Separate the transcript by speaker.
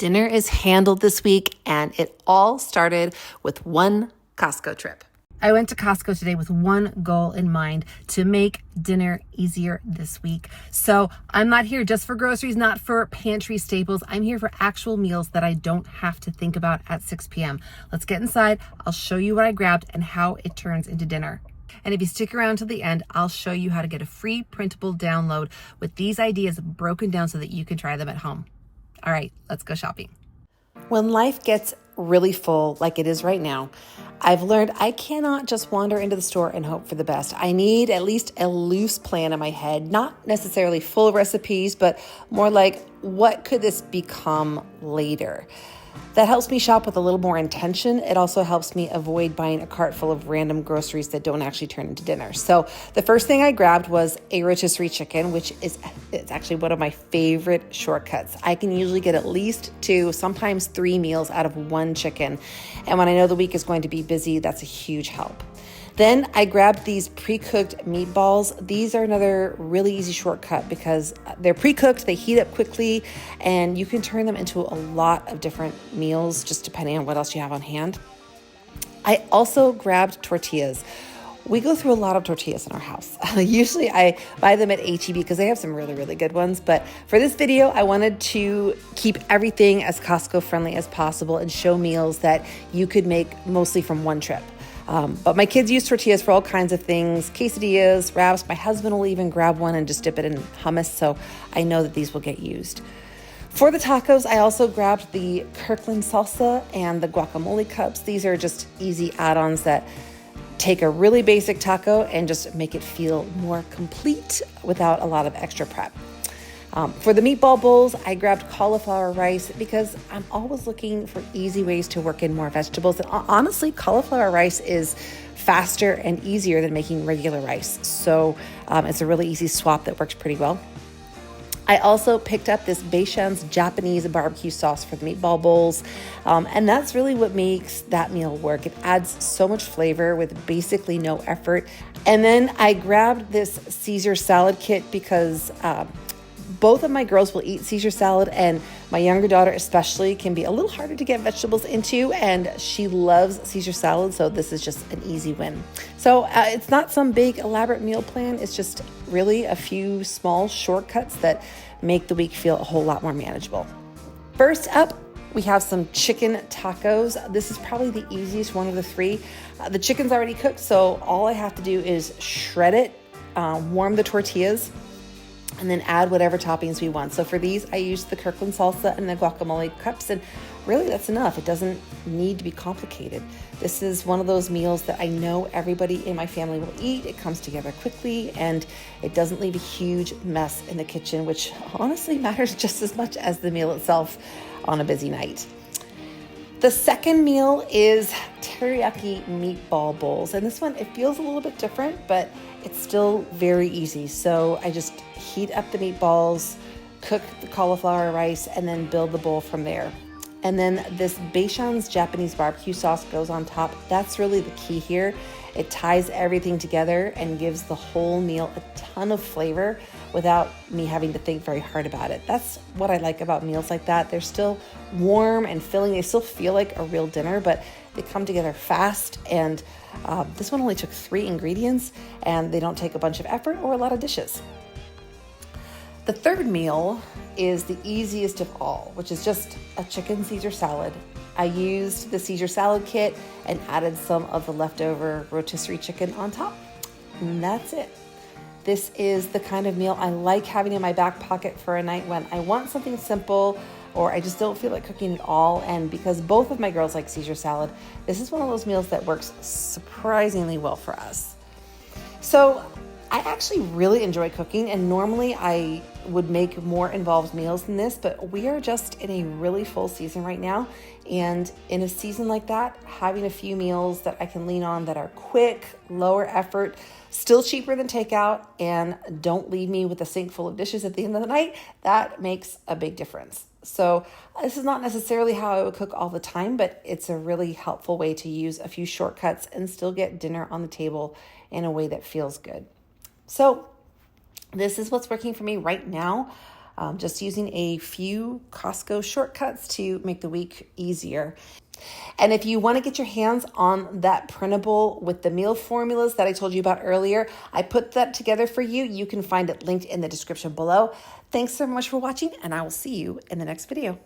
Speaker 1: Dinner is handled this week, and it all started with one Costco trip. I went to Costco today with one goal in mind: to make dinner easier this week. So I'm not here just for groceries, not for pantry staples. I'm here for actual meals that I don't have to think about at 6 p.m. Let's get inside. I'll show you what I grabbed and how it turns into dinner. And if you stick around till the end, I'll show you how to get a free printable download with these ideas broken down so that you can try them at home. All right, let's go shopping. When life gets really full, like it is right now, I've learned I cannot just wander into the store and hope for the best. I need at least a loose plan in my head, not necessarily full recipes, but more like, what could this become later? That helps me shop with a little more intention. It also helps me avoid buying a cart full of random groceries that don't actually turn into dinner. So the first thing I grabbed was a rotisserie chicken, which it's actually one of my favorite shortcuts. I can usually get at least 2, sometimes 3 meals out of one chicken. And when I know the week is going to be busy, that's a huge help. Then I grabbed these pre-cooked meatballs. These are another really easy shortcut because they're pre-cooked, they heat up quickly, and you can turn them into a lot of different meals just depending on what else you have on hand. I also grabbed tortillas. We go through a lot of tortillas in our house. Usually I buy them at H-E-B because they have some really, really good ones. But for this video, I wanted to keep everything as Costco friendly as possible and show meals that you could make mostly from one trip. But my kids use tortillas for all kinds of things: quesadillas, wraps. My husband will even grab one and just dip it in hummus, so I know that these will get used. For the tacos, I also grabbed the Kirkland salsa and the guacamole cups. These are just easy add-ons that take a really basic taco and just make it feel more complete without a lot of extra prep. For the meatball bowls, I grabbed cauliflower rice because I'm always looking for easy ways to work in more vegetables. And honestly, cauliflower rice is faster and easier than making regular rice. So it's a really easy swap that works pretty well. I also picked up this Beicham's Japanese barbecue sauce for the meatball bowls. And that's really what makes that meal work. It adds so much flavor with basically no effort. And then I grabbed this Caesar salad kit because both of my girls will eat Caesar salad, and my younger daughter especially can be a little harder to get vegetables into, and she loves Caesar salad, so this is just an easy win. So it's not some big elaborate meal plan. It's just really a few small shortcuts that make the week feel a whole lot more manageable. First up, we have some chicken tacos. This is probably the easiest one of the 3. The chicken's already cooked, so all I have to do is shred it, warm the tortillas, and then add whatever toppings we want. So for these, I used the Kirkland salsa and the guacamole cups, and really that's enough. It doesn't need to be complicated. This is one of those meals that I know everybody in my family will eat. It comes together quickly, and it doesn't leave a huge mess in the kitchen, which honestly matters just as much as the meal itself on a busy night. The second meal is teriyaki meatball bowls. And this one, it feels a little bit different, but it's still very easy. So I just heat up the meatballs, cook the cauliflower rice, and then build the bowl from there. And then this Beicham's Japanese barbecue sauce goes on top. That's really the key here. It ties everything together and gives the whole meal a ton of flavor without me having to think very hard about it. That's what I like about meals like that. They're still warm and filling. They still feel like a real dinner, but they come together fast. And this one only took 3 ingredients, and they don't take a bunch of effort or a lot of dishes. The third meal is the easiest of all, which is just a chicken Caesar salad. I used the Caesar salad kit and added some of the leftover rotisserie chicken on top. And that's it. This is the kind of meal I like having in my back pocket for a night when I want something simple or I just don't feel like cooking at all. And because both of my girls like Caesar salad, this is one of those meals that works surprisingly well for us. So I actually really enjoy cooking, and normally I would make more involved meals than this, but we are just in a really full season right now. And in a season like that, having a few meals that I can lean on that are quick, lower effort, still cheaper than takeout, and don't leave me with a sink full of dishes at the end of the night, that makes a big difference. So this is not necessarily how I would cook all the time, but it's a really helpful way to use a few shortcuts and still get dinner on the table in a way that feels good. So this is what's working for me right now. just using a few Costco shortcuts to make the week easier. And if you want to get your hands on that printable with the meal formulas that I told you about earlier, I put that together for you. You can find it linked in the description below. Thanks so much for watching, and I will see you in the next video.